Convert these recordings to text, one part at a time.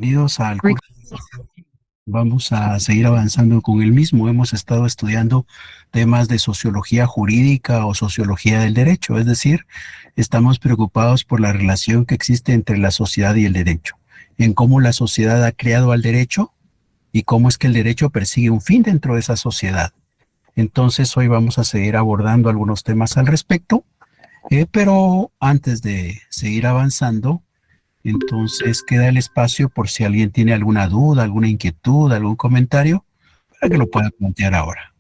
Bienvenidos al curso. Vamos a seguir avanzando con el mismo. Hemos estado estudiando temas de sociología jurídica o sociología del derecho, es decir, estamos preocupados por la relación que existe entre la sociedad y el derecho, en cómo la sociedad ha creado al derecho y cómo es que el derecho persigue un fin dentro de esa sociedad. Entonces, hoy vamos a seguir abordando algunos temas al respecto, pero antes de seguir avanzando, entonces queda el espacio por si alguien tiene alguna duda, alguna inquietud, algún comentario, para que lo pueda plantear ahora.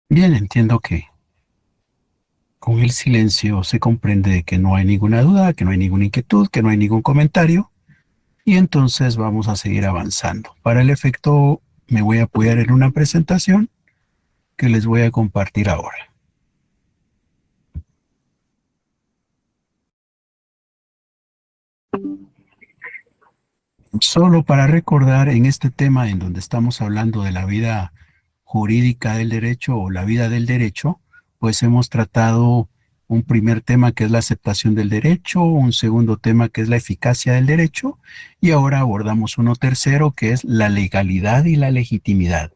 Bien, entiendo que con el silencio se comprende que no hay ninguna duda, que no hay ninguna inquietud, que no hay ningún comentario, y entonces vamos a seguir avanzando. Para el efecto, me voy a apoyar en una presentación que les voy a compartir ahora. Solo para recordar en este tema en donde estamos hablando de la vida jurídica del derecho o la vida del derecho, pues hemos tratado un primer tema que es la aceptación del derecho, un segundo tema que es la eficacia del derecho y ahora abordamos uno tercero que es la legalidad y la legitimidad.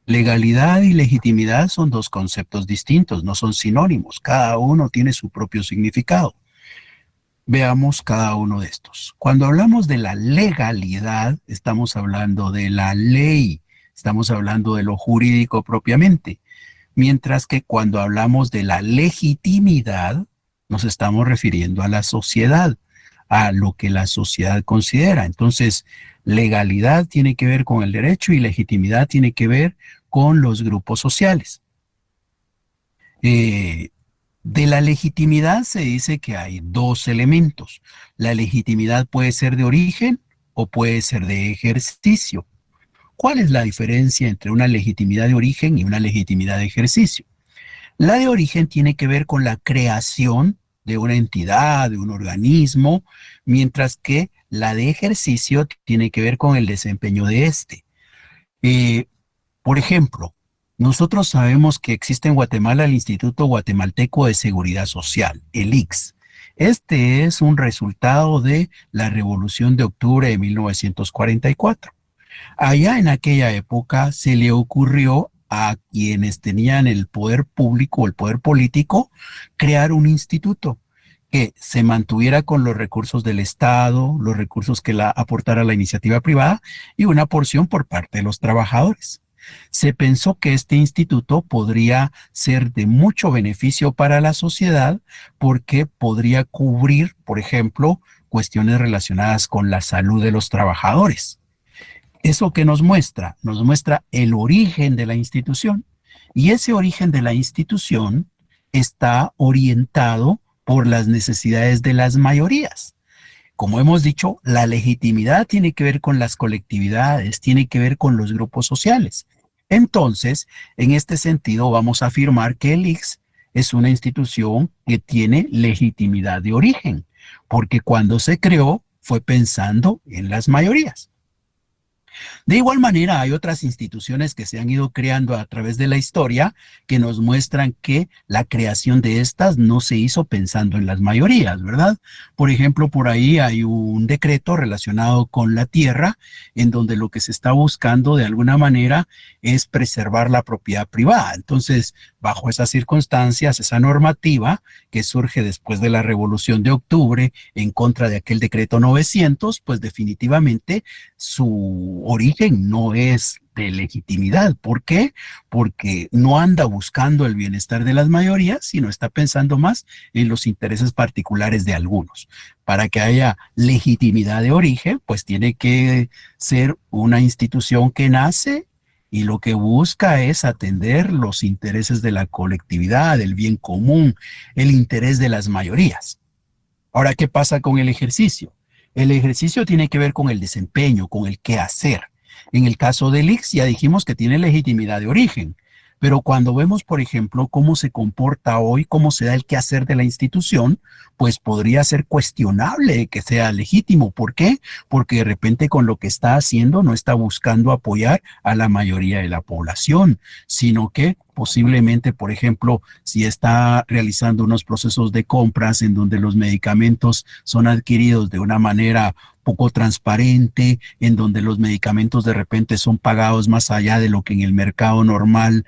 Legalidad y legitimidad son dos conceptos distintos, no son sinónimos, cada uno tiene su propio significado. Veamos cada uno de estos. Cuando hablamos de la legalidad, estamos hablando de la ley, estamos hablando de lo jurídico propiamente, mientras que cuando hablamos de la legitimidad, nos estamos refiriendo a la sociedad, a lo que la sociedad considera. Entonces, legalidad tiene que ver con el derecho y legitimidad tiene que ver con los grupos sociales. Eh, de la legitimidad se dice que hay dos elementos. La legitimidad puede ser de origen o puede ser de ejercicio. ¿Cuál es la diferencia entre una legitimidad de origen y una legitimidad de ejercicio? La de origen tiene que ver con la creación de una entidad, de un organismo, mientras que la de ejercicio tiene que ver con el desempeño de este. Eh, por ejemplo, nosotros sabemos que existe en Guatemala el Instituto Guatemalteco de Seguridad Social, el IX. Este es un resultado de la Revolución de Octubre de 1944. Allá en aquella época se le ocurrió a quienes tenían el poder público o el poder político crear un instituto que se mantuviera con los recursos del Estado, los recursos que aportara la iniciativa privada y una porción por parte de los trabajadores. Se pensó que este instituto podría ser de mucho beneficio para la sociedad porque podría cubrir, por ejemplo, cuestiones relacionadas con la salud de los trabajadores. ¿Eso que nos muestra? Nos muestra el origen de la institución. Y ese origen de la institución está orientado por las necesidades de las mayorías. Como hemos dicho, la legitimidad tiene que ver con las colectividades, tiene que ver con los grupos sociales. Entonces, en este sentido, vamos a afirmar que el IX es una institución que tiene legitimidad de origen, porque cuando se creó fue pensando en las mayorías. De igual manera, hay otras instituciones que se han ido creando a través de la historia que nos muestran que la creación de estas no se hizo pensando en las mayorías, ¿verdad? Por ejemplo, por ahí hay un decreto relacionado con la tierra en donde lo que se está buscando de alguna manera es preservar la propiedad privada. Entonces, bajo esas circunstancias, esa normativa que surge después de la Revolución de Octubre en contra de aquel decreto 900, pues definitivamente su origen no es de legitimidad. ¿Por qué? Porque no anda buscando el bienestar de las mayorías, sino está pensando más en los intereses particulares de algunos. Para que haya legitimidad de origen, pues tiene que ser una institución que nace y lo que busca es atender los intereses de la colectividad, el bien común, el interés de las mayorías. Ahora, ¿qué pasa con el ejercicio? El ejercicio tiene que ver con el desempeño, con el qué hacer. En el caso del IX ya dijimos que tiene legitimidad de origen. Pero cuando vemos, por ejemplo, cómo se comporta hoy, cómo se da el quehacer de la institución, pues podría ser cuestionable que sea legítimo. ¿Por qué? Porque de repente con lo que está haciendo no está buscando apoyar a la mayoría de la población, sino que posiblemente, por ejemplo, si está realizando unos procesos de compras en donde los medicamentos son adquiridos de una manera poco transparente, en donde los medicamentos de repente son pagados más allá de lo que en el mercado normal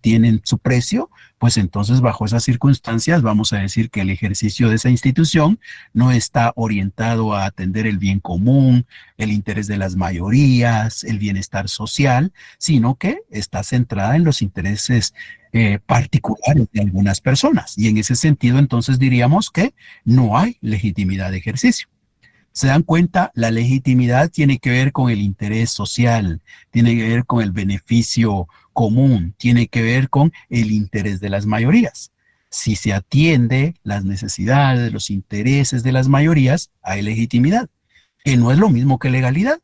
tienen su precio, pues entonces bajo esas circunstancias vamos a decir que el ejercicio de esa institución no está orientado a atender el bien común, el interés de las mayorías, el bienestar social, sino que está centrada en los intereses particulares de algunas personas. Y en ese sentido, entonces diríamos que no hay legitimidad de ejercicio. ¿Se dan cuenta? La legitimidad tiene que ver con el interés social, tiene que ver con el beneficio común, tiene que ver con el interés de las mayorías. Si se atiende las necesidades, los intereses de las mayorías, hay legitimidad, que no es lo mismo que legalidad.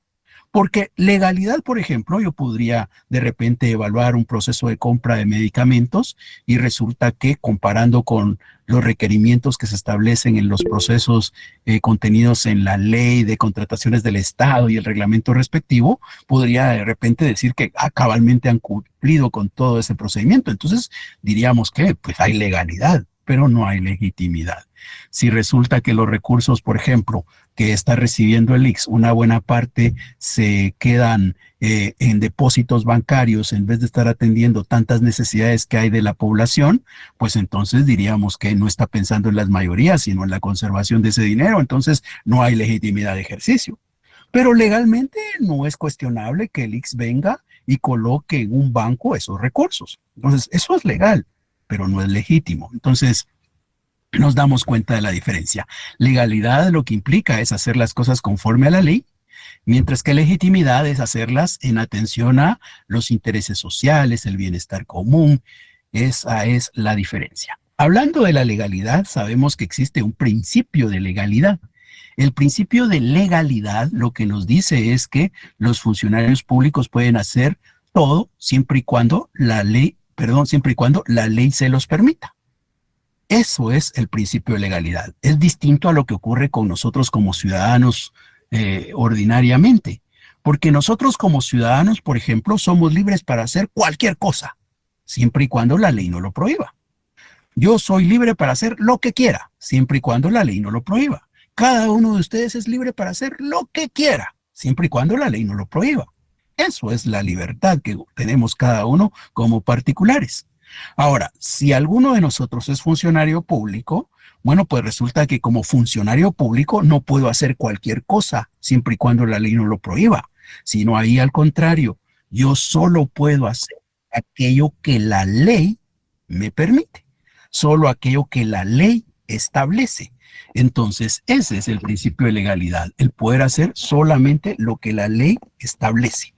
Porque legalidad, por ejemplo, yo podría de repente evaluar un proceso de compra de medicamentos y resulta que comparando con los requerimientos que se establecen en los procesos contenidos en la ley de contrataciones del Estado y el reglamento respectivo, podría de repente decir que cabalmente han cumplido con todo ese procedimiento. Entonces diríamos que pues hay legalidad, pero no hay legitimidad. Si resulta que los recursos, por ejemplo, que está recibiendo el IX, una buena parte se quedan en depósitos bancarios en vez de estar atendiendo tantas necesidades que hay de la población, pues entonces diríamos que no está pensando en las mayorías, sino en la conservación de ese dinero, entonces no hay legitimidad de ejercicio. Pero legalmente no es cuestionable que el IX venga y coloque en un banco esos recursos. Entonces, eso es legal, pero no es legítimo. Entonces, nos damos cuenta de la diferencia. Legalidad lo que implica es hacer las cosas conforme a la ley, mientras que legitimidad es hacerlas en atención a los intereses sociales, el bienestar común. Esa es la diferencia. Hablando de la legalidad, sabemos que existe un principio de legalidad. El principio de legalidad lo que nos dice es que los funcionarios públicos pueden hacer todo siempre y cuando la ley, perdón, siempre y cuando la ley se los permita. Eso es el principio de legalidad. Es distinto a lo que ocurre con nosotros como ciudadanos ordinariamente. Porque nosotros como ciudadanos, por ejemplo, somos libres para hacer cualquier cosa, siempre y cuando la ley no lo prohíba. Yo soy libre para hacer lo que quiera, siempre y cuando la ley no lo prohíba. Cada uno de ustedes es libre para hacer lo que quiera, siempre y cuando la ley no lo prohíba. Eso es la libertad que tenemos cada uno como particulares. Ahora, si alguno de nosotros es funcionario público, bueno, pues resulta que como funcionario público no puedo hacer cualquier cosa, siempre y cuando la ley no lo prohíba, sino ahí al contrario, yo solo puedo hacer aquello que la ley me permite, solo aquello que la ley establece. Entonces, ese es el principio de legalidad, el poder hacer solamente lo que la ley establece.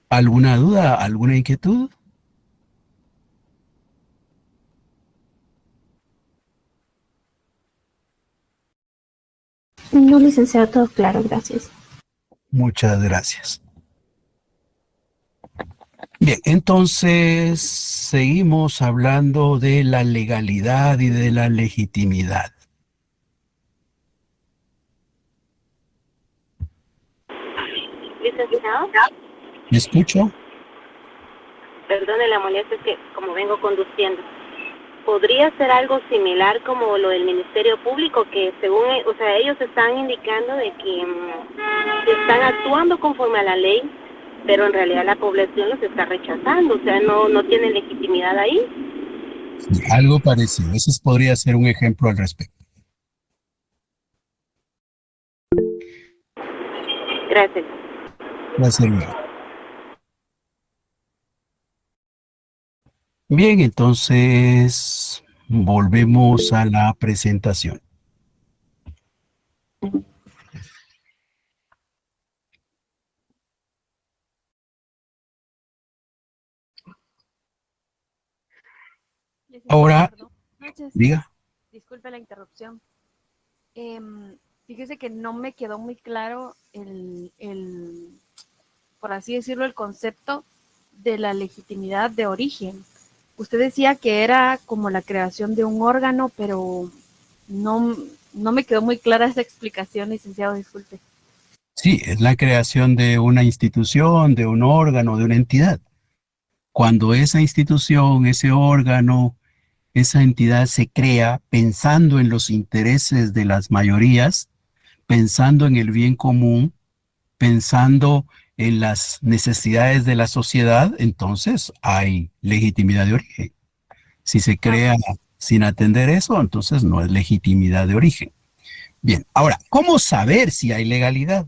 ¿Alguna duda, alguna inquietud? No, licenciado, todo claro, gracias. Muchas gracias. Bien, entonces seguimos hablando de la legalidad y de la legitimidad. Licenciado, ¿Me escucho? perdone la molestia, es que como vengo conduciendo, ¿podría ser algo similar como lo del Ministerio Público, que según, o sea, ellos están indicando de que están actuando conforme a la ley, pero en realidad la población los está rechazando, o sea, no tienen legitimidad ahí? Sí, algo parecido. Ese podría ser un ejemplo al respecto. Gracias. Va a servir. Bien, entonces volvemos a la presentación. Licenciado, Ahora, perdón. Buenas noches. diga. Disculpe la interrupción. Fíjese que no me quedó muy claro por así decirlo, el concepto de la legitimidad de origen. Usted decía que era como la creación de un órgano, pero no me quedó muy clara esa explicación, licenciado, disculpe. Sí, es la creación de una institución, de un órgano, de una entidad. Cuando esa institución, ese órgano, esa entidad se crea pensando en los intereses de las mayorías, pensando en el bien común, pensando en las necesidades de la sociedad, entonces hay legitimidad de origen. Si se crea sin atender eso, entonces no es legitimidad de origen. Bien, ahora, ¿cómo saber si hay legalidad?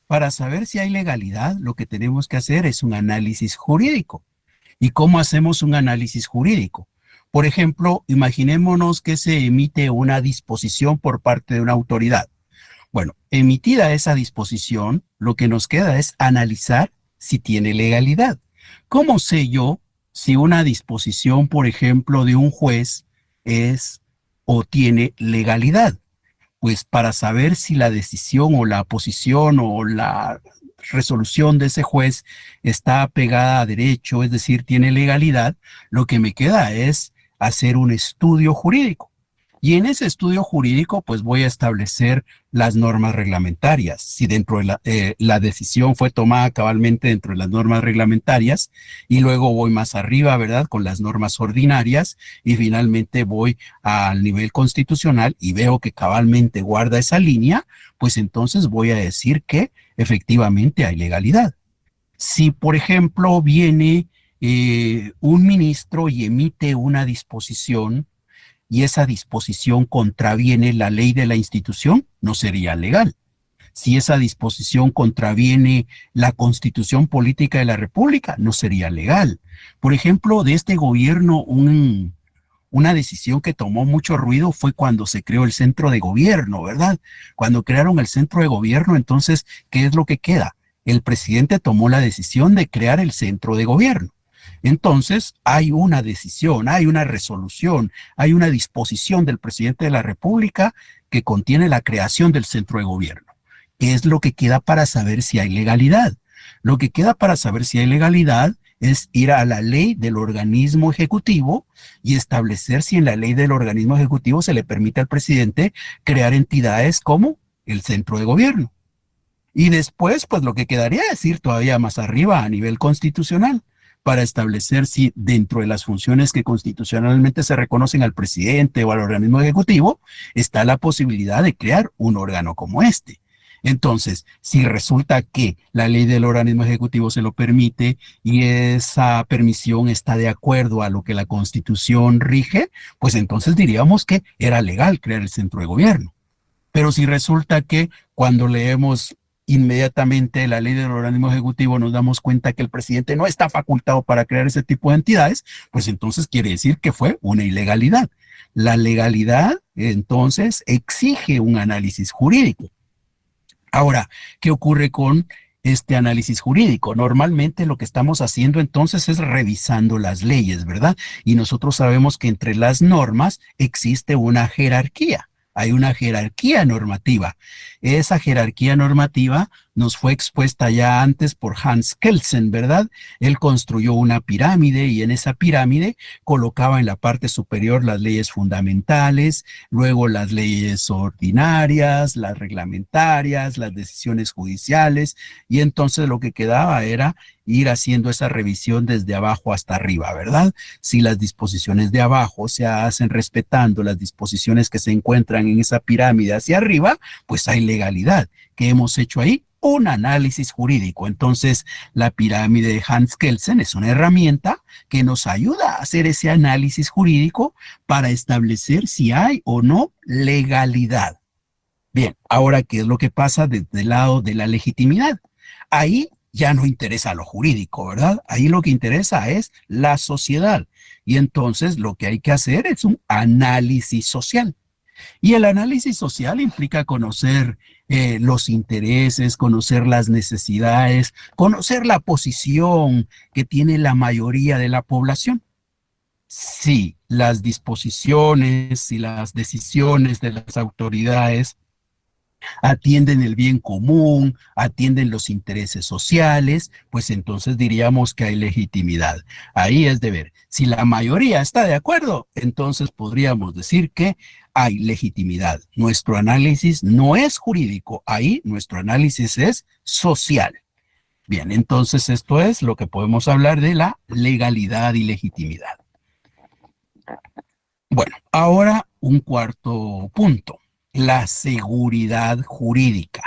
Para saber si hay legalidad, lo que tenemos que hacer es un análisis jurídico. ¿Y cómo hacemos un análisis jurídico? Por ejemplo, imaginémonos que se emite una disposición por parte de una autoridad. Bueno, emitida esa disposición, lo que nos queda es analizar si tiene legalidad. ¿Cómo sé yo si una disposición, por ejemplo, de un juez es o tiene legalidad? Pues para saber si la decisión o la posición o la resolución de ese juez está apegada a derecho, es decir, tiene legalidad, lo que me queda es hacer un estudio jurídico. Y en ese estudio jurídico, pues voy a establecer las normas reglamentarias. Si dentro de la decisión fue tomada cabalmente dentro de las normas reglamentarias, y luego voy más arriba, ¿verdad? Con las normas ordinarias, y finalmente voy al nivel constitucional y veo que cabalmente guarda esa línea, pues entonces voy a decir que efectivamente hay legalidad. Si, por ejemplo, viene un ministro y emite una disposición, y esa disposición contraviene la ley de la institución, no sería legal. Si esa disposición contraviene la Constitución Política de la República, no sería legal. Por ejemplo, de este gobierno, una decisión que tomó mucho ruido fue cuando se creó el centro de gobierno, ¿verdad? Cuando crearon el centro de gobierno, entonces, ¿qué es lo que queda? El presidente tomó la decisión de crear el centro de gobierno. Entonces, hay una decisión, hay una resolución, hay una disposición del presidente de la República que contiene la creación del centro de gobierno. ¿Qué es lo que queda para saber si hay legalidad? Lo que queda para saber si hay legalidad es ir a la ley del organismo ejecutivo y establecer si en la ley del organismo ejecutivo se le permite al presidente crear entidades como el centro de gobierno. Y después, pues lo que quedaría es ir todavía más arriba a nivel constitucional para establecer si dentro de las funciones que constitucionalmente se reconocen al presidente o al organismo ejecutivo, está la posibilidad de crear un órgano como este. Entonces, si resulta que la ley del organismo ejecutivo se lo permite y esa permisión está de acuerdo a lo que la Constitución rige, pues entonces diríamos que era legal crear el centro de gobierno. Pero si resulta que cuando leemos inmediatamente la ley del organismo ejecutivo nos damos cuenta que el presidente no está facultado para crear ese tipo de entidades, pues entonces quiere decir que fue una ilegalidad. La legalidad, entonces, exige un análisis jurídico. Ahora, ¿qué ocurre con este análisis jurídico? Normalmente lo que estamos haciendo entonces es revisando las leyes, ¿verdad? Y nosotros sabemos que entre las normas existe una jerarquía. Hay una jerarquía normativa. Esa jerarquía normativa nos fue expuesta ya antes por Hans Kelsen, ¿verdad? Él construyó una pirámide y en esa pirámide colocaba en la parte superior las leyes fundamentales, luego las leyes ordinarias, las reglamentarias, las decisiones judiciales, y entonces lo que quedaba era ir haciendo esa revisión desde abajo hasta arriba, ¿verdad? Si las disposiciones de abajo se hacen respetando las disposiciones que se encuentran en esa pirámide hacia arriba, pues hay legalidad. ¿Qué hemos hecho ahí? Un análisis jurídico. Entonces, la pirámide de Hans Kelsen es una herramienta que nos ayuda a hacer ese análisis jurídico para establecer si hay o no legalidad. Bien, ahora, ¿qué es lo que pasa desde el lado de la legitimidad? Ahí ya no interesa lo jurídico, ¿verdad? Ahí lo que interesa es la sociedad. Y entonces lo que hay que hacer es un análisis social. Y el análisis social implica conocer los intereses, conocer las necesidades, conocer la posición que tiene la mayoría de la población. Si las disposiciones y las decisiones de las autoridades atienden el bien común, atienden los intereses sociales, pues entonces diríamos que hay legitimidad. Ahí es de ver. Si la mayoría está de acuerdo, entonces podríamos decir que hay legitimidad. Nuestro análisis no es jurídico, ahí nuestro análisis es social. Bien, entonces esto es lo que podemos hablar de la legalidad y legitimidad. Bueno, ahora un cuarto punto, la seguridad jurídica.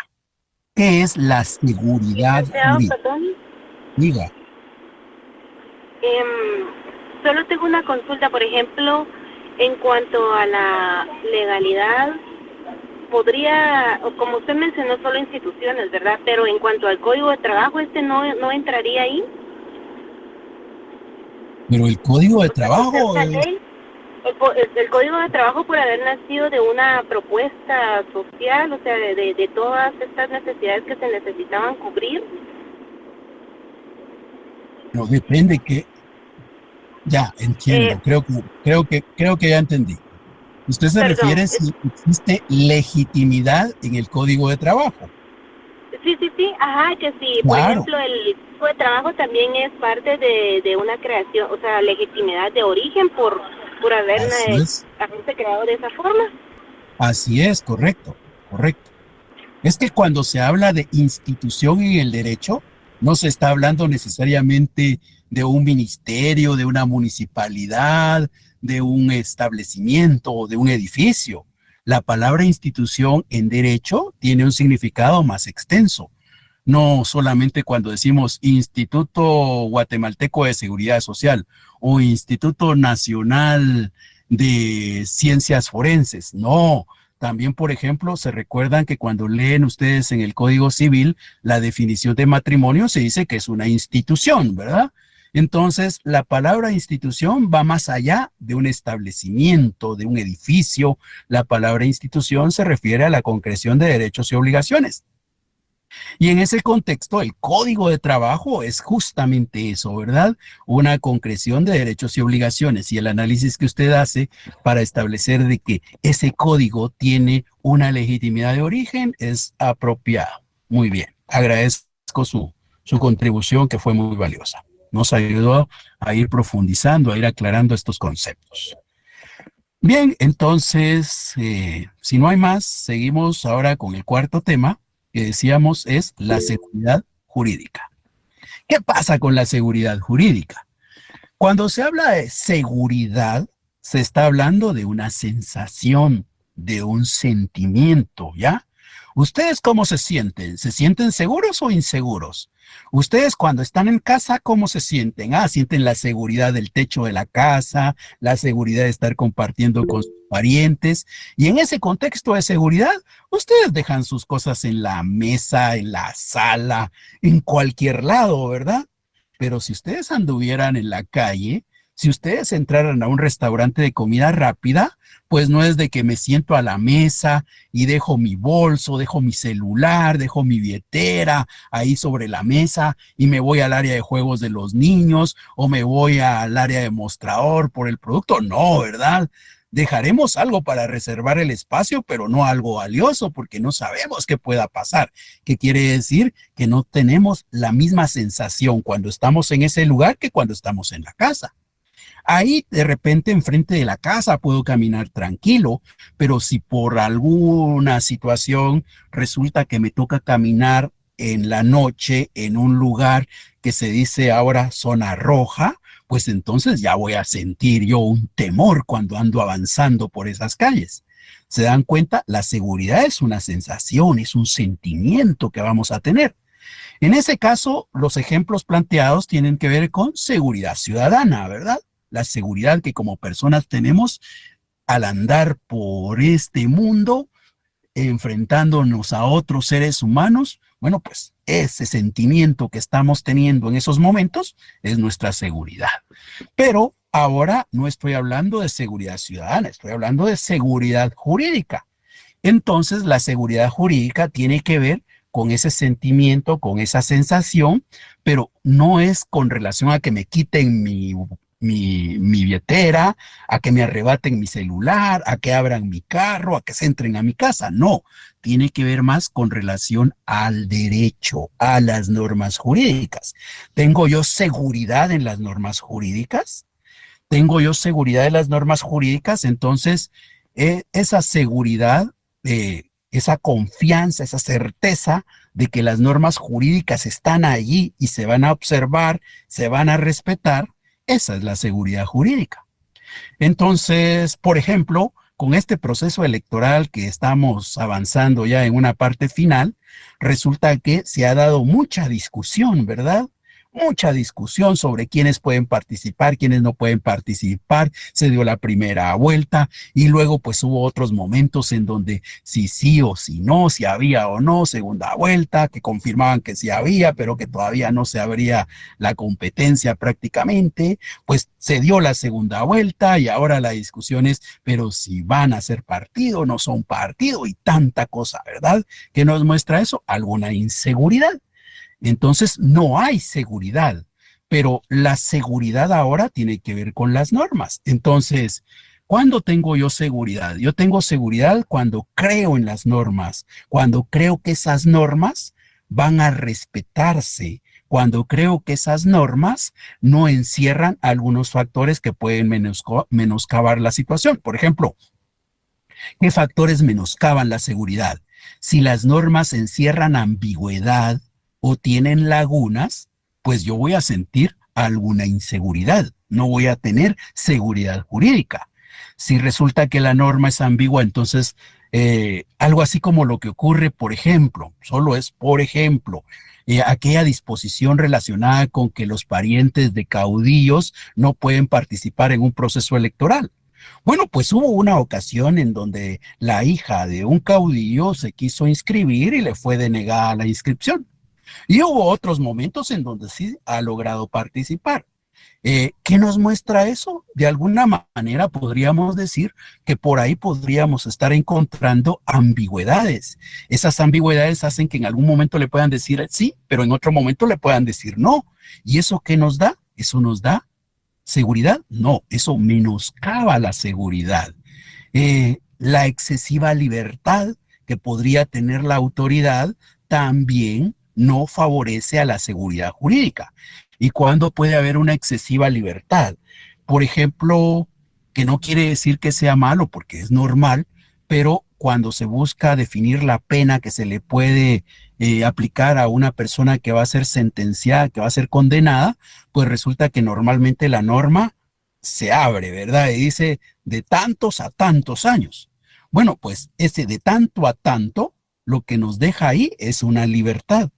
¿Qué es la seguridad jurídica? Perdón. Diga. Solo tengo una consulta, por ejemplo, en cuanto a la legalidad, podría, o como usted mencionó, solo instituciones, ¿verdad? Pero en cuanto al Código de Trabajo, no entraría ahí. Pero el Código de O sea, Trabajo esta ley, el Código de Trabajo, por haber nacido de una propuesta social, o sea, de todas estas necesidades que se necesitaban cubrir. no depende que ya entiendo, creo que ya entendí. Usted se refiere si existe legitimidad en el Código de Trabajo. Sí, ajá, que sí, por Claro. ejemplo, el Código de Trabajo también es parte de una creación, o sea, legitimidad de origen por haberse creado de esa forma. Así es, correcto, correcto. Es que cuando se habla de institución en el derecho, no se está hablando necesariamente de un ministerio, de una municipalidad, de un establecimiento o de un edificio. La palabra institución en derecho tiene un significado más extenso. No solamente cuando decimos Instituto Guatemalteco de Seguridad Social o Instituto Nacional de Ciencias Forenses. No, también, por ejemplo, se recuerdan que cuando leen ustedes en el Código Civil la definición de matrimonio se dice que es una institución, ¿verdad? Entonces, la palabra institución va más allá de un establecimiento, de un edificio. La palabra institución se refiere a la concreción de derechos y obligaciones. Y en ese contexto, el Código de Trabajo es justamente eso, ¿verdad? Una concreción de derechos y obligaciones. Y el análisis que usted hace para establecer de que ese código tiene una legitimidad de origen es apropiado. Muy bien. Agradezco su contribución, que fue muy valiosa. Nos ayudó a ir profundizando, a ir aclarando estos conceptos. Bien, entonces, si no hay más, seguimos ahora con el cuarto tema, que decíamos es la seguridad jurídica. ¿Qué pasa con la seguridad jurídica? Cuando se habla de seguridad, se está hablando de una sensación, de un sentimiento, ¿ya? ¿Ustedes cómo se sienten? ¿Se sienten seguros o inseguros? Ustedes cuando están en casa, ¿cómo se sienten? Sienten la seguridad del techo de la casa, la seguridad de estar compartiendo con sus parientes. Y en ese contexto de seguridad, ustedes dejan sus cosas en la mesa, en la sala, en cualquier lado, ¿verdad? Pero si ustedes anduvieran en la calle, si ustedes entraran a un restaurante de comida rápida, pues no es de que me siento a la mesa y dejo mi bolso, dejo mi celular, dejo mi billetera ahí sobre la mesa y me voy al área de juegos de los niños o me voy al área de mostrador por el producto. No, ¿verdad? Dejaremos algo para reservar el espacio, pero no algo valioso porque no sabemos qué pueda pasar. ¿Qué quiere decir? Que no tenemos la misma sensación cuando estamos en ese lugar que cuando estamos en la casa. Ahí de repente enfrente de la casa puedo caminar tranquilo, pero si por alguna situación resulta que me toca caminar en la noche en un lugar que se dice ahora zona roja, pues entonces ya voy a sentir yo un temor cuando ando avanzando por esas calles. ¿Se dan cuenta? La seguridad es una sensación, es un sentimiento que vamos a tener. En ese caso, los ejemplos planteados tienen que ver con seguridad ciudadana, ¿verdad? La seguridad que como personas tenemos al andar por este mundo, enfrentándonos a otros seres humanos. Bueno, pues ese sentimiento que estamos teniendo en esos momentos es nuestra seguridad. Pero ahora no estoy hablando de seguridad ciudadana, estoy hablando de seguridad jurídica. Entonces, la seguridad jurídica tiene que ver con ese sentimiento, con esa sensación, pero no es con relación a que me quiten mi mi billetera, a que me arrebaten mi celular, a que abran mi carro, a que se entren a mi casa. No, tiene que ver más con relación al derecho, a las normas jurídicas. ¿Tengo yo seguridad en las normas jurídicas? ¿Tengo yo seguridad en las normas jurídicas? Entonces, esa seguridad, esa confianza, esa certeza de que las normas jurídicas están allí y se van a observar, se van a respetar, esa es la seguridad jurídica. Entonces, por ejemplo, con este proceso electoral que estamos avanzando ya en una parte final, resulta que se ha dado mucha discusión, ¿verdad? Mucha discusión sobre quiénes pueden participar, quiénes no pueden participar. Se dio la primera vuelta y luego pues hubo otros momentos en donde si sí o si no, si había o no segunda vuelta, que confirmaban que sí había, pero que todavía no se abría la competencia prácticamente. Pues se dio la segunda vuelta y ahora la discusión es, pero si van a ser partido, no son partido y tanta cosa, ¿verdad? ¿Qué nos muestra eso? Alguna inseguridad. Entonces no hay seguridad, pero la seguridad ahora tiene que ver con las normas. Entonces, ¿cuándo tengo yo seguridad? Yo tengo seguridad cuando creo en las normas, cuando creo que esas normas van a respetarse, cuando creo que esas normas no encierran algunos factores que pueden menoscabar la situación. Por ejemplo, ¿qué factores menoscaban la seguridad? Si las normas encierran ambigüedad o tienen lagunas, pues yo voy a sentir alguna inseguridad, no voy a tener seguridad jurídica. Si resulta que la norma es ambigua, entonces algo así como lo que ocurre, por ejemplo, solo es por ejemplo, aquella disposición relacionada con que los parientes de caudillos no pueden participar en un proceso electoral. Bueno, pues hubo una ocasión en donde la hija de un caudillo se quiso inscribir y le fue denegada la inscripción. Y hubo otros momentos en donde sí ha logrado participar. ¿Qué nos muestra eso? De alguna manera podríamos decir que por ahí podríamos estar encontrando ambigüedades. Esas ambigüedades hacen que en algún momento le puedan decir sí, pero en otro momento le puedan decir no. ¿Y eso qué nos da? ¿Eso nos da seguridad? No, eso menoscaba la seguridad. La excesiva libertad que podría tener la autoridad también no favorece a la seguridad jurídica. ¿Y cuándo puede haber una excesiva libertad? Por ejemplo, que no quiere decir que sea malo, porque es normal, pero cuando se busca definir la pena que se le puede aplicar a una persona que va a ser sentenciada, que va a ser condenada, pues resulta que normalmente la norma se abre, ¿verdad? Y dice de tantos a tantos años. Bueno, pues ese de tanto a tanto, lo que nos deja ahí es una libertad.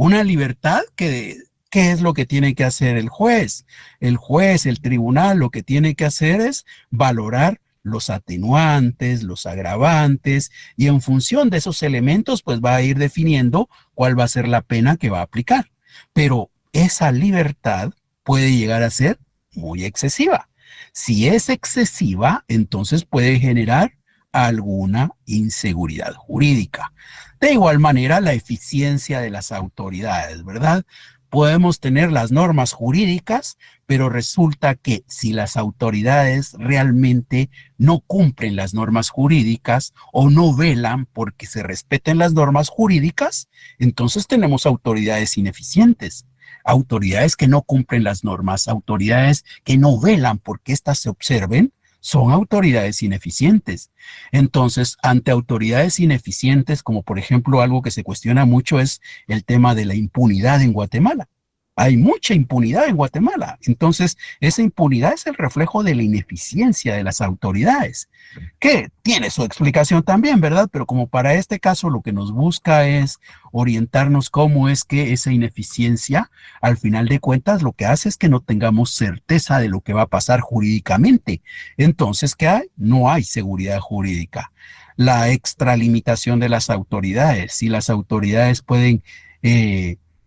Una libertad que, ¿qué es lo que tiene que hacer el juez? El juez, el tribunal, lo que tiene que hacer es valorar los atenuantes, los agravantes, y en función de esos elementos, pues va a ir definiendo cuál va a ser la pena que va a aplicar. Pero esa libertad puede llegar a ser muy excesiva. Si es excesiva, entonces puede generar alguna inseguridad jurídica. De igual manera, la eficiencia de las autoridades, ¿verdad? Podemos tener las normas jurídicas, pero resulta que si las autoridades realmente no cumplen las normas jurídicas o no velan porque se respeten las normas jurídicas, entonces tenemos autoridades ineficientes, autoridades que no cumplen las normas, autoridades que no velan porque éstas se observen, son autoridades ineficientes. Entonces, ante autoridades ineficientes, como por ejemplo algo que se cuestiona mucho es el tema de la impunidad en Guatemala. Hay mucha impunidad en Guatemala. Entonces, esa impunidad es el reflejo de la ineficiencia de las autoridades, que tiene su explicación también, ¿verdad? Pero como para este caso lo que nos busca es orientarnos cómo es que esa ineficiencia, al final de cuentas, lo que hace es que no tengamos certeza de lo que va a pasar jurídicamente. Entonces, ¿qué hay? No hay seguridad jurídica. La extralimitación de las autoridades. Si las autoridades pueden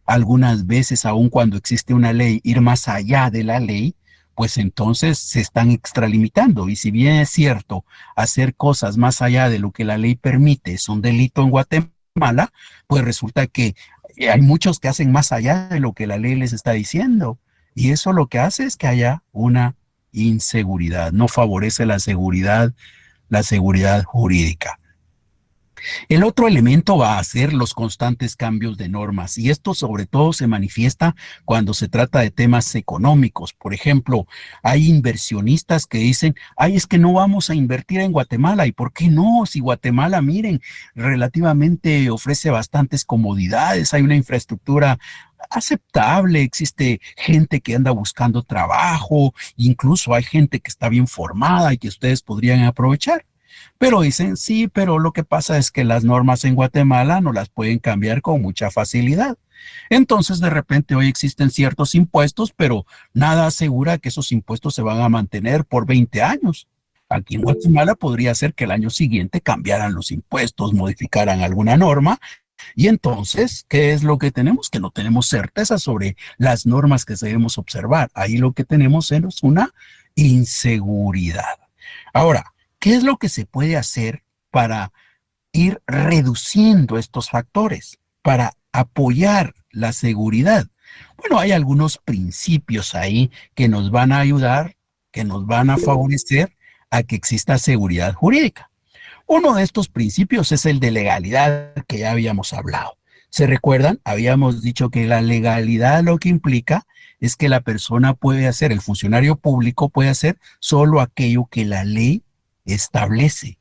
algunas veces, aun cuando existe una ley, ir más allá de la ley, pues entonces se están extralimitando. Y si bien es cierto, hacer cosas más allá de lo que la ley permite es un delito en Guatemala, pues resulta que hay muchos que hacen más allá de lo que la ley les está diciendo. Y eso lo que hace es que haya una inseguridad, no favorece la seguridad jurídica. El otro elemento va a ser los constantes cambios de normas y esto sobre todo se manifiesta cuando se trata de temas económicos. Por ejemplo, hay inversionistas que dicen, ay, es que no vamos a invertir en Guatemala. ¿Y por qué no? Si Guatemala, miren, relativamente ofrece bastantes comodidades, hay una infraestructura aceptable, existe gente que anda buscando trabajo, incluso hay gente que está bien formada y que ustedes podrían aprovechar. Pero dicen, sí, pero lo que pasa es que las normas en Guatemala no las pueden cambiar con mucha facilidad. Entonces, de repente, hoy existen ciertos impuestos, pero nada asegura que esos impuestos se van a mantener por 20 años. Aquí en Guatemala podría ser que el año siguiente cambiaran los impuestos, modificaran alguna norma. Y entonces, ¿qué es lo que tenemos? Que no tenemos certeza sobre las normas que debemos observar. Ahí lo que tenemos es una inseguridad. Ahora, ¿qué es lo que se puede hacer para ir reduciendo estos factores, para apoyar la seguridad? Bueno, hay algunos principios ahí que nos van a ayudar, que nos van a favorecer a que exista seguridad jurídica. Uno de estos principios es el de legalidad que ya habíamos hablado. ¿Se recuerdan? Habíamos dicho que la legalidad lo que implica es que la persona puede hacer, el funcionario público puede hacer solo aquello que la ley establece.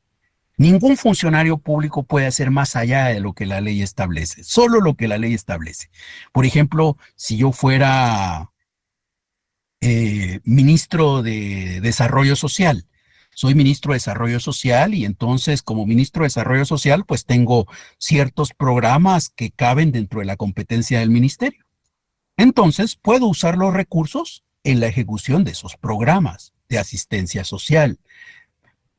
Ningún funcionario público puede hacer más allá de lo que la ley establece, solo lo que la ley establece. Por ejemplo, si yo fuera ministro de Desarrollo Social, soy ministro de Desarrollo Social y entonces como ministro de Desarrollo Social pues tengo ciertos programas que caben dentro de la competencia del ministerio. Entonces puedo usar los recursos en la ejecución de esos programas de asistencia social,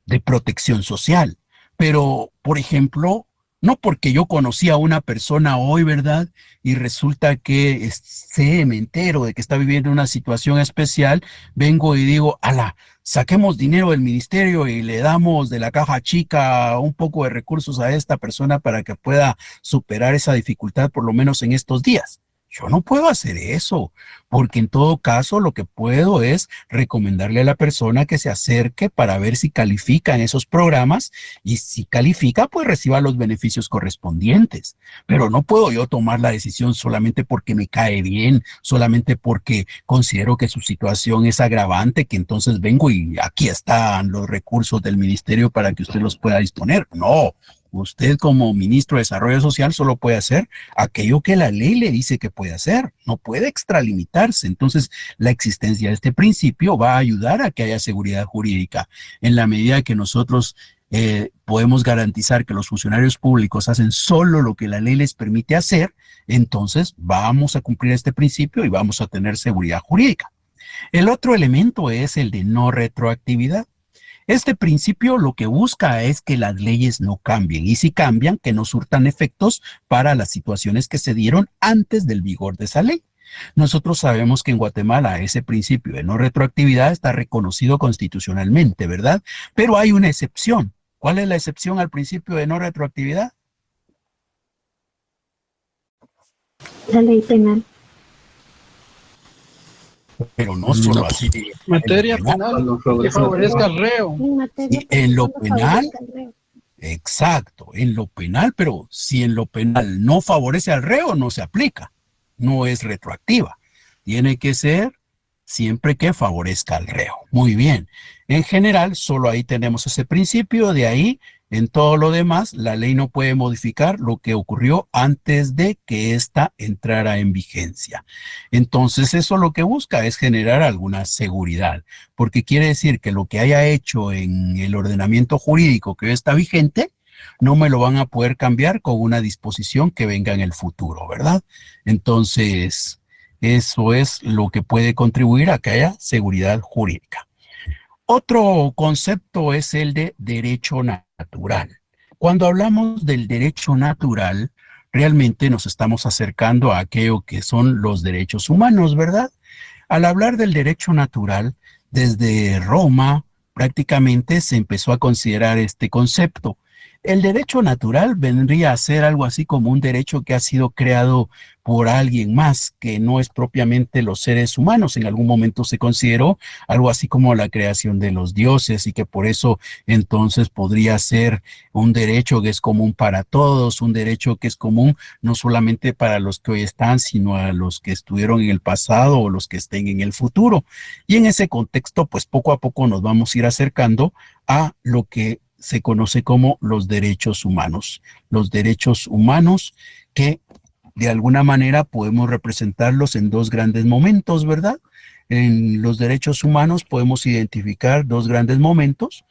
de protección social. Pero, por ejemplo, no porque yo conocí a una persona hoy, ¿verdad? Y resulta que me entero de que está viviendo una situación especial, vengo y digo, ala, saquemos dinero del ministerio y le damos de la caja chica un poco de recursos a esta persona para que pueda superar esa dificultad por lo menos en estos días. Yo no puedo hacer eso, porque en todo caso lo que puedo es recomendarle a la persona que se acerque para ver si califica en esos programas y si califica, pues reciba los beneficios correspondientes. Pero no puedo yo tomar la decisión solamente porque me cae bien, solamente porque considero que su situación es agravante, que entonces vengo y aquí están los recursos del ministerio para que usted los pueda disponer. No. Usted como ministro de Desarrollo Social solo puede hacer aquello que la ley le dice que puede hacer, no puede extralimitarse. Entonces, la existencia de este principio va a ayudar a que haya seguridad jurídica. En la medida que nosotros podemos garantizar que los funcionarios públicos hacen solo lo que la ley les permite hacer, entonces vamos a cumplir este principio y vamos a tener seguridad jurídica. El otro elemento es el de no retroactividad. Este principio lo que busca es que las leyes no cambien y si cambian, que no surtan efectos para las situaciones que se dieron antes del vigor de esa ley. Nosotros sabemos que en Guatemala ese principio de no retroactividad está reconocido constitucionalmente, ¿verdad? Pero hay una excepción. ¿Cuál es la excepción al principio de no retroactividad? La ley penal. Pero no solo así. Materia penal que favorezca al reo. En lo penal, exacto, en lo penal, pero si en lo penal no favorece al reo, no se aplica, no es retroactiva. Tiene que ser siempre que favorezca al reo. Muy bien. En general, solo ahí tenemos ese principio, de ahí, en todo lo demás, la ley no puede modificar lo que ocurrió antes de que ésta entrara en vigencia. Entonces, eso lo que busca es generar alguna seguridad, porque quiere decir que lo que haya hecho en el ordenamiento jurídico que hoy está vigente, no me lo van a poder cambiar con una disposición que venga en el futuro, ¿verdad? Entonces, eso es lo que puede contribuir a que haya seguridad jurídica. Otro concepto es el de derecho natural. Cuando hablamos del derecho natural, realmente nos estamos acercando a aquello que son los derechos humanos, ¿verdad? Al hablar del derecho natural, desde Roma prácticamente se empezó a considerar este concepto. El derecho natural vendría a ser algo así como un derecho que ha sido creado por alguien más, que no es propiamente los seres humanos. En algún momento se consideró algo así como la creación de los dioses y que por eso entonces podría ser un derecho que es común para todos, un derecho que es común no solamente para los que hoy están, sino a los que estuvieron en el pasado o los que estén en el futuro. Y en ese contexto, pues poco a poco nos vamos a ir acercando a lo que se conoce como los derechos humanos. Los derechos humanos que de alguna manera podemos representarlos en dos grandes momentos, ¿verdad? En los derechos humanos podemos identificar dos grandes momentos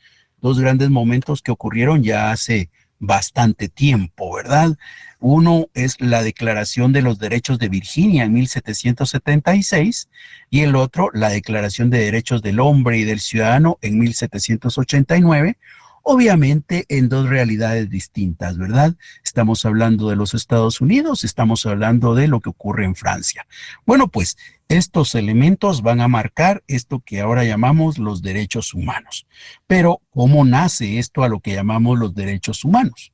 que ocurrieron ya hace bastante tiempo, ¿verdad? Uno es la Declaración de los Derechos de Virginia en 1776 y el otro la Declaración de Derechos del Hombre y del Ciudadano en 1789. Obviamente en dos realidades distintas, ¿verdad? Estamos hablando de los Estados Unidos, estamos hablando de lo que ocurre en Francia. Bueno, pues estos elementos van a marcar esto que ahora llamamos los derechos humanos. Pero, ¿cómo nace esto a lo que llamamos los derechos humanos?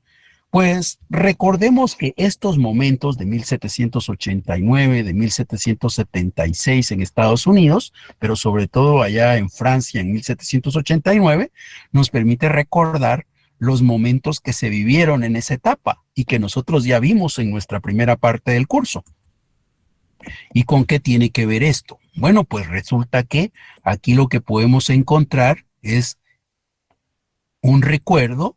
Pues recordemos que estos momentos de 1789, de 1776 en Estados Unidos, pero sobre todo allá en Francia en 1789, nos permite recordar los momentos que se vivieron en esa etapa y que nosotros ya vimos en nuestra primera parte del curso. ¿Y con qué tiene que ver esto? Bueno, pues resulta que aquí lo que podemos encontrar es un recuerdo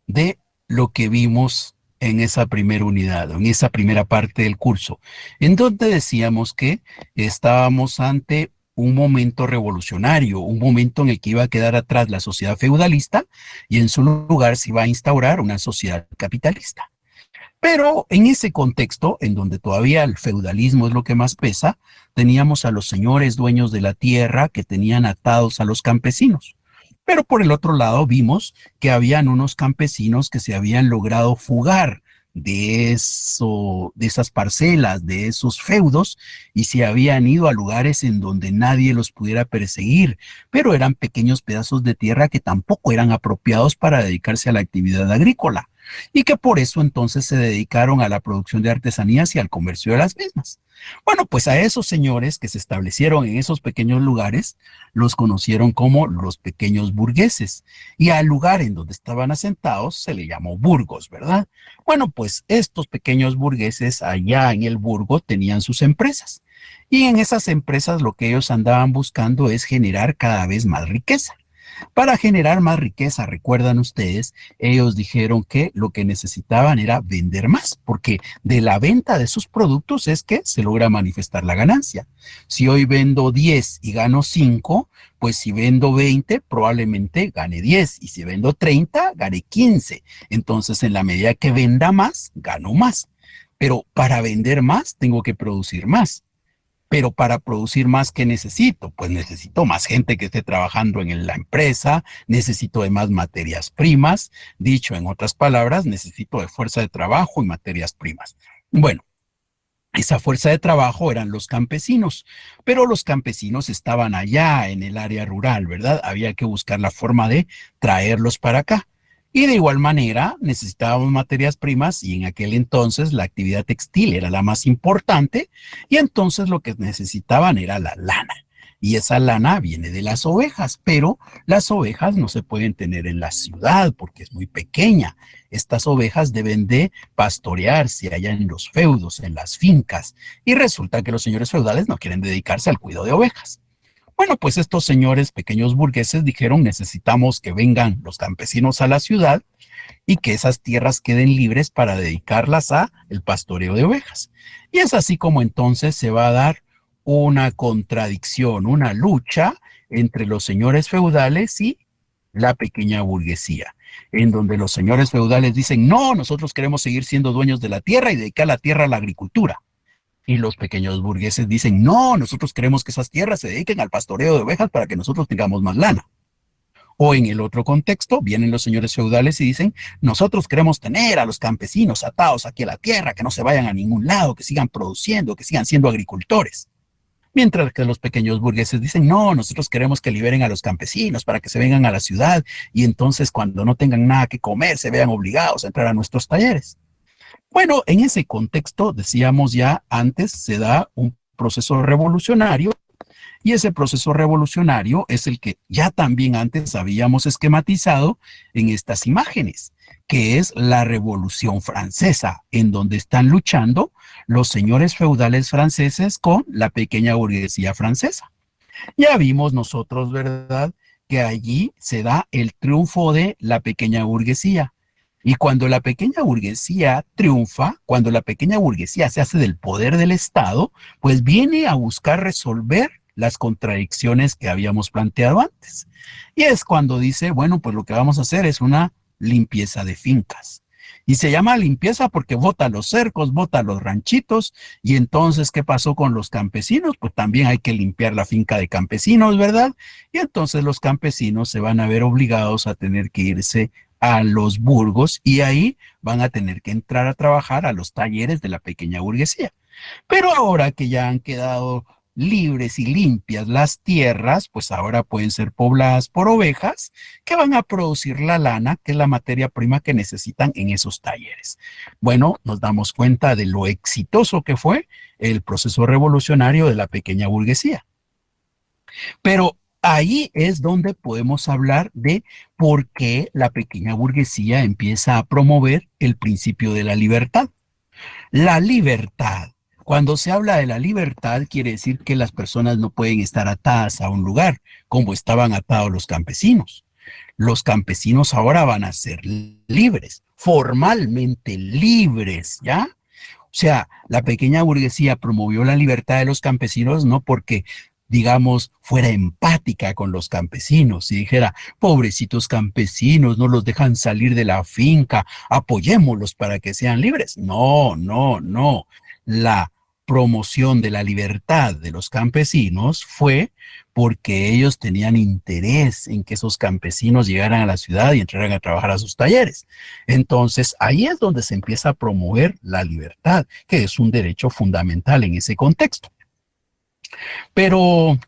de lo que vimos en esa primera unidad, en esa primera parte del curso, en donde decíamos que estábamos ante un momento revolucionario, un momento en el que iba a quedar atrás la sociedad feudalista y en su lugar se iba a instaurar una sociedad capitalista. Pero en ese contexto, en donde todavía el feudalismo es lo que más pesa, teníamos a los señores dueños de la tierra que tenían atados a los campesinos. Pero por el otro lado vimos que habían unos campesinos que se habían logrado fugar de esas parcelas, de esos feudos, y se habían ido a lugares en donde nadie los pudiera perseguir, pero eran pequeños pedazos de tierra que tampoco eran apropiados para dedicarse a la actividad agrícola, y que por eso entonces se dedicaron a la producción de artesanías y al comercio de las mismas. Bueno, pues a esos señores que se establecieron en esos pequeños lugares, los conocieron como los pequeños burgueses, y al lugar en donde estaban asentados se le llamó burgos, ¿verdad? Bueno, pues estos pequeños burgueses allá en el burgo tenían sus empresas, y en esas empresas lo que ellos andaban buscando es generar cada vez más riqueza. Para generar más riqueza, recuerdan ustedes, ellos dijeron que lo que necesitaban era vender más, porque de la venta de sus productos es que se logra manifestar la ganancia. Si hoy vendo 10 y gano 5, pues si vendo 20, probablemente gane 10, y si vendo 30, gane 15. Entonces, en la medida que venda más, gano más. Pero para vender más, tengo que producir más. Pero para producir más, ¿qué necesito? Pues necesito más gente que esté trabajando en la empresa, necesito de más materias primas, dicho en otras palabras, necesito de fuerza de trabajo y materias primas. Bueno, esa fuerza de trabajo eran los campesinos, pero los campesinos estaban allá en el área rural, ¿verdad? Había que buscar la forma de traerlos para acá. Y de igual manera necesitábamos materias primas y en aquel entonces la actividad textil era la más importante y entonces lo que necesitaban era la lana. Y esa lana viene de las ovejas, pero las ovejas no se pueden tener en la ciudad porque es muy pequeña. Estas ovejas deben de pastorearse allá en los feudos, en las fincas. Y resulta que los señores feudales no quieren dedicarse al cuidado de ovejas. Bueno, pues estos señores pequeños burgueses dijeron, necesitamos que vengan los campesinos a la ciudad y que esas tierras queden libres para dedicarlas a el pastoreo de ovejas. Y es así como entonces se va a dar una contradicción, una lucha entre los señores feudales y la pequeña burguesía, en donde los señores feudales dicen, no, nosotros queremos seguir siendo dueños de la tierra y dedicar la tierra a la agricultura. Y los pequeños burgueses dicen, no, nosotros queremos que esas tierras se dediquen al pastoreo de ovejas para que nosotros tengamos más lana. O en el otro contexto, vienen los señores feudales y dicen, nosotros queremos tener a los campesinos atados aquí a la tierra, que no se vayan a ningún lado, que sigan produciendo, que sigan siendo agricultores. Mientras que los pequeños burgueses dicen, no, nosotros queremos que liberen a los campesinos para que se vengan a la ciudad y entonces cuando no tengan nada que comer se vean obligados a entrar a nuestros talleres. Bueno, en ese contexto, decíamos ya antes, se da un proceso revolucionario y ese proceso revolucionario es el que ya también antes habíamos esquematizado en estas imágenes, que es la Revolución Francesa, en donde están luchando los señores feudales franceses con la pequeña burguesía francesa. Ya vimos nosotros, ¿verdad?, que allí se da el triunfo de la pequeña burguesía. Y cuando la pequeña burguesía triunfa, cuando la pequeña burguesía se hace del poder del Estado, pues viene a buscar resolver las contradicciones que habíamos planteado antes. Y es cuando dice, bueno, pues lo que vamos a hacer es una limpieza de fincas. Y se llama limpieza porque bota los cercos, bota los ranchitos. Y entonces, ¿qué pasó con los campesinos? Pues también hay que limpiar la finca de campesinos, ¿verdad? Y entonces los campesinos se van a ver obligados a tener que irse a los burgos y ahí van a tener que entrar a trabajar a los talleres de la pequeña burguesía. Pero ahora que ya han quedado libres y limpias las tierras, pues ahora pueden ser pobladas por ovejas que van a producir la lana, que es la materia prima que necesitan en esos talleres. Bueno, nos damos cuenta de lo exitoso que fue el proceso revolucionario de la pequeña burguesía. Pero ahí es donde podemos hablar de por qué la pequeña burguesía empieza a promover el principio de la libertad. La libertad. Cuando se habla de la libertad, quiere decir que las personas no pueden estar atadas a un lugar, como estaban atados los campesinos. Los campesinos ahora van a ser libres, formalmente libres, ¿ya? O sea, la pequeña burguesía promovió la libertad de los campesinos no porque, digamos, fuera empática con los campesinos y dijera, pobrecitos campesinos, no los dejan salir de la finca, apoyémoslos para que sean libres. No, no, no. La promoción de la libertad de los campesinos fue porque ellos tenían interés en que esos campesinos llegaran a la ciudad y entraran a trabajar a sus talleres. Entonces, ahí es donde se empieza a promover la libertad, que es un derecho fundamental en ese contexto. Pero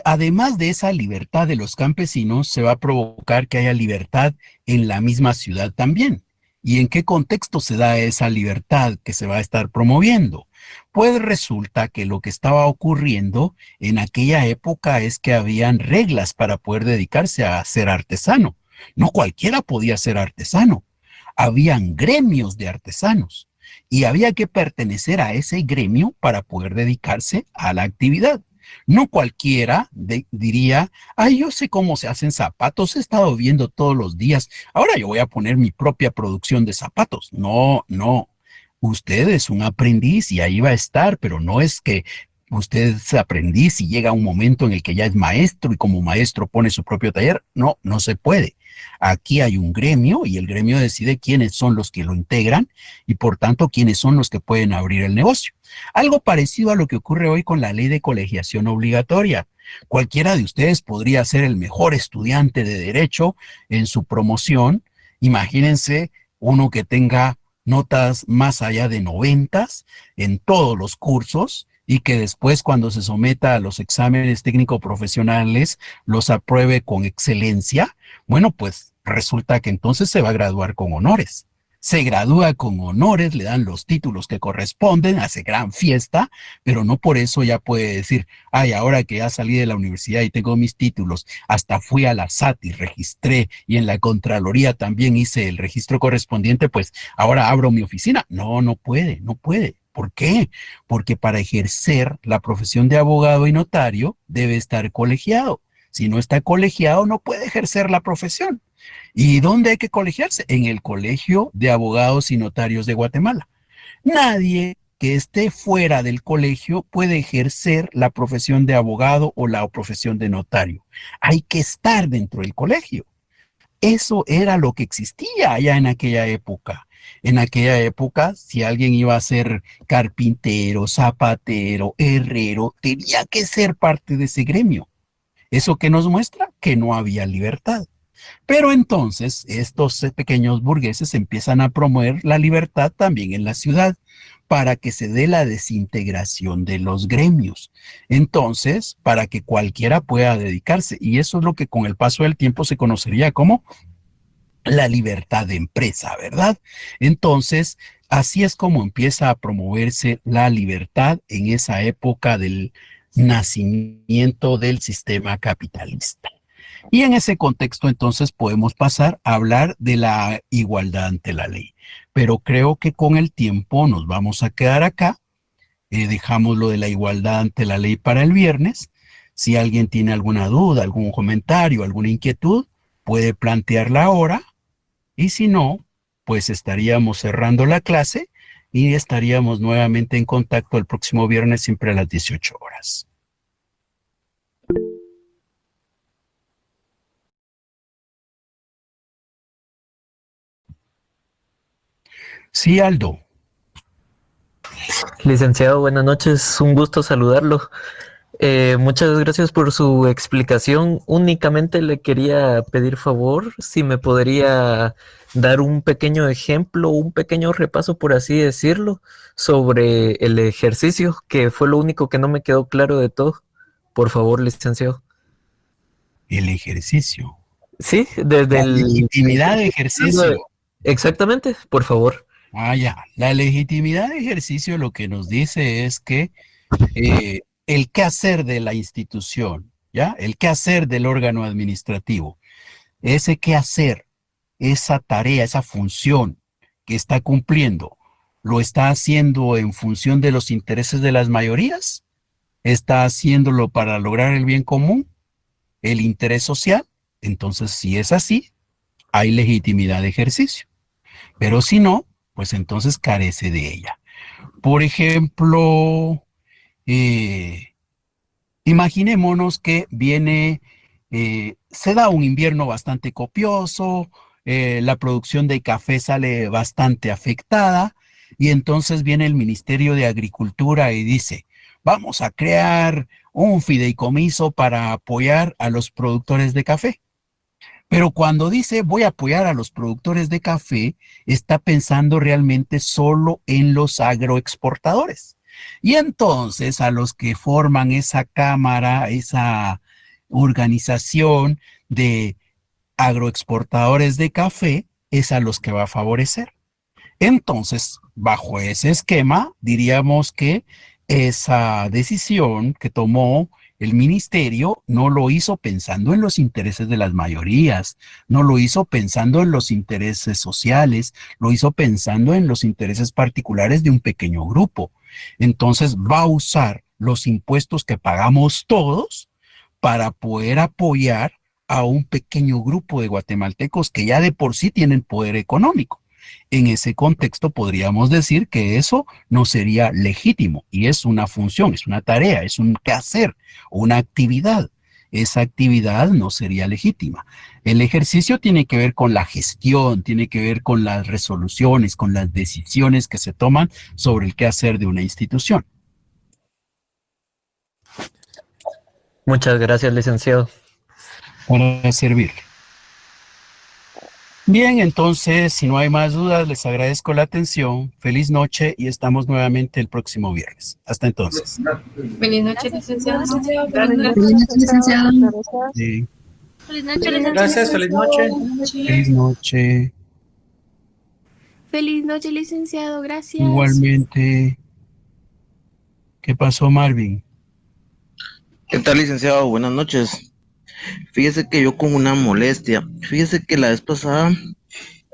además de esa libertad de los campesinos, se va a provocar que haya libertad en la misma ciudad también. ¿Y en qué contexto se da esa libertad que se va a estar promoviendo? Pues resulta que lo que estaba ocurriendo en aquella época es que habían reglas para poder dedicarse a ser artesano. No cualquiera podía ser artesano. Habían gremios de artesanos y había que pertenecer a ese gremio para poder dedicarse a la actividad. No cualquiera diría, ay, yo sé cómo se hacen zapatos, he estado viendo todos los días, ahora yo voy a poner mi propia producción de zapatos. No, no, usted es un aprendiz y ahí va a estar, pero no es que usted es aprendiz y llega un momento en el que ya es maestro y como maestro pone su propio taller. No, no se puede. Aquí hay un gremio y el gremio decide quiénes son los que lo integran y por tanto quiénes son los que pueden abrir el negocio. Algo parecido a lo que ocurre hoy con la ley de colegiación obligatoria. Cualquiera de ustedes podría ser el mejor estudiante de derecho en su promoción. Imagínense uno que tenga notas más allá de 90 en todos los cursos y que después cuando se someta a los exámenes técnico-profesionales los apruebe con excelencia. Bueno, pues resulta que entonces se va a graduar con honores. Se gradúa con honores, le dan los títulos que corresponden, hace gran fiesta, pero no por eso ya puede decir, ay, ahora que ya salí de la universidad y tengo mis títulos, hasta fui a la SAT y registré, y en la Contraloría también hice el registro correspondiente, pues ahora abro mi oficina. No, no puede, no puede. ¿Por qué? Porque para ejercer la profesión de abogado y notario debe estar colegiado. Si no está colegiado, no puede ejercer la profesión. ¿Y dónde hay que colegiarse? En el Colegio de Abogados y Notarios de Guatemala. Nadie que esté fuera del colegio puede ejercer la profesión de abogado o la profesión de notario. Hay que estar dentro del colegio. Eso era lo que existía allá en aquella época. En aquella época, si alguien iba a ser carpintero, zapatero, herrero, tenía que ser parte de ese gremio. ¿Eso qué nos muestra? Que no había libertad. Pero entonces estos pequeños burgueses empiezan a promover la libertad también en la ciudad. para que se dé la desintegración de los gremios. Entonces, para que cualquiera pueda dedicarse. Y eso es lo que con el paso del tiempo se conocería como la libertad de empresa, ¿verdad? Entonces, así es como empieza a promoverse la libertad en esa época del nacimiento del sistema capitalista. Y en ese contexto, entonces, podemos pasar a hablar de la igualdad ante la ley. Pero creo que con el tiempo nos vamos a quedar acá. Dejamos lo de la igualdad ante la ley para el viernes. Si alguien tiene alguna duda, algún comentario, alguna inquietud, puede plantearla ahora. Y si no, pues estaríamos cerrando la clase y estaríamos nuevamente en contacto el próximo viernes, siempre a las 18 horas. Sí, Aldo. Licenciado, buenas noches, un gusto saludarlo. Muchas gracias por su explicación. Únicamente le quería pedir favor si me podría dar un pequeño ejemplo, un pequeño repaso, por así decirlo, sobre el ejercicio, que fue lo único que no me quedó claro de todo. Por favor, licenciado. El ejercicio. Sí, desde la legitimidad de ejercicio. Exactamente, por favor. Ya. La legitimidad de ejercicio lo que nos dice es que el quehacer de la institución, ¿ya? El quehacer del órgano administrativo, ese quehacer, esa tarea, esa función que está cumpliendo, ¿lo está haciendo en función de los intereses de las mayorías? ¿Está haciéndolo para lograr el bien común, el interés social? Entonces, si es así, hay legitimidad de ejercicio. Pero si no, pues entonces carece de ella. Por ejemplo, imaginémonos que se da un invierno bastante copioso, la producción de café sale bastante afectada y entonces viene el Ministerio de Agricultura y dice, vamos a crear un fideicomiso para apoyar a los productores de café. Pero cuando dice voy a apoyar a los productores de café, está pensando realmente solo en los agroexportadores. Y entonces a los que forman esa cámara, esa organización de agroexportadores de café, es a los que va a favorecer. Entonces, bajo ese esquema, diríamos que esa decisión que tomó el ministerio no lo hizo pensando en los intereses de las mayorías, no lo hizo pensando en los intereses sociales, lo hizo pensando en los intereses particulares de un pequeño grupo. Entonces va a usar los impuestos que pagamos todos para poder apoyar a un pequeño grupo de guatemaltecos que ya de por sí tienen poder económico. En ese contexto podríamos decir que eso no sería legítimo y es una función, es una tarea, es un quehacer, una actividad. Esa actividad no sería legítima. El ejercicio tiene que ver con la gestión, tiene que ver con las resoluciones, con las decisiones que se toman sobre el quehacer de una institución. Muchas gracias, licenciado. Para servirle. Bien, entonces, si no hay más dudas, les agradezco la atención. Feliz noche y estamos nuevamente el próximo viernes. Hasta entonces. Feliz noche, licenciado. Feliz noche, licenciado. Sí. Feliz noche, licenciado. Gracias, feliz noche. Feliz noche. Feliz noche, licenciado. Gracias. Igualmente. ¿Qué pasó, Marvin? ¿Qué tal, licenciado? Buenas noches. Fíjese que yo con una molestia. Fíjese que la vez pasada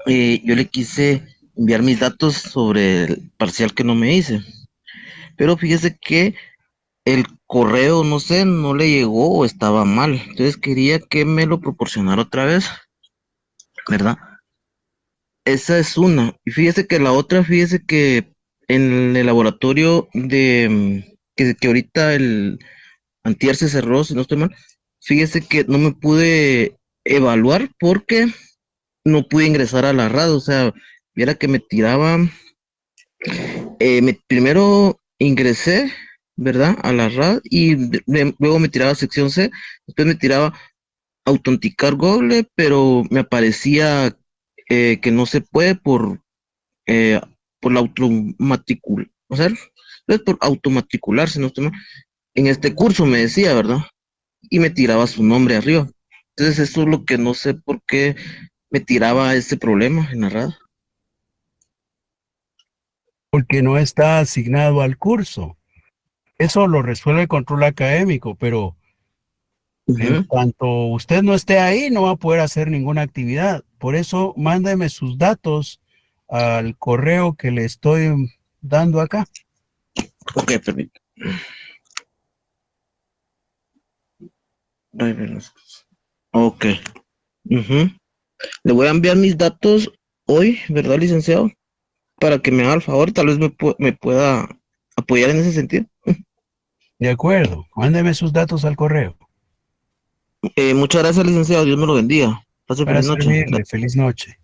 yo le quise enviar mis datos sobre el parcial que no me hice. Pero fíjese que el correo, no sé, no le llegó o estaba mal. Entonces quería que me lo proporcionara otra vez, ¿verdad? Esa es una. Y fíjese que la otra, fíjese que en el laboratorio que ahorita el antier se cerró, si no estoy mal, fíjese que no me pude evaluar porque no pude ingresar a la RAD, o sea, viera que me tiraba, primero ingresé, ¿verdad? A la RAD y luego me tiraba a sección C, después me tiraba autenticar Google, pero me aparecía que no se puede eh, por la hacer, es por automatricularse, no estoy mal. En este curso me decía, ¿verdad? Y me tiraba su nombre arriba. Entonces eso es lo que no sé por qué me tiraba ese problema en la radio. Porque no está asignado al curso. Eso lo resuelve el control académico, pero en cuanto usted no esté ahí, no va a poder hacer ninguna actividad. Por eso, mándeme sus datos al correo que le estoy dando acá. Ok, permítame. Ok. Le voy a enviar mis datos hoy, ¿verdad, licenciado? Para que me haga el favor, tal vez me pueda apoyar en ese sentido. De acuerdo, mándeme sus datos al correo. Muchas gracias, licenciado. Dios me lo bendiga. Pase Para feliz noche. servirle. Feliz noche.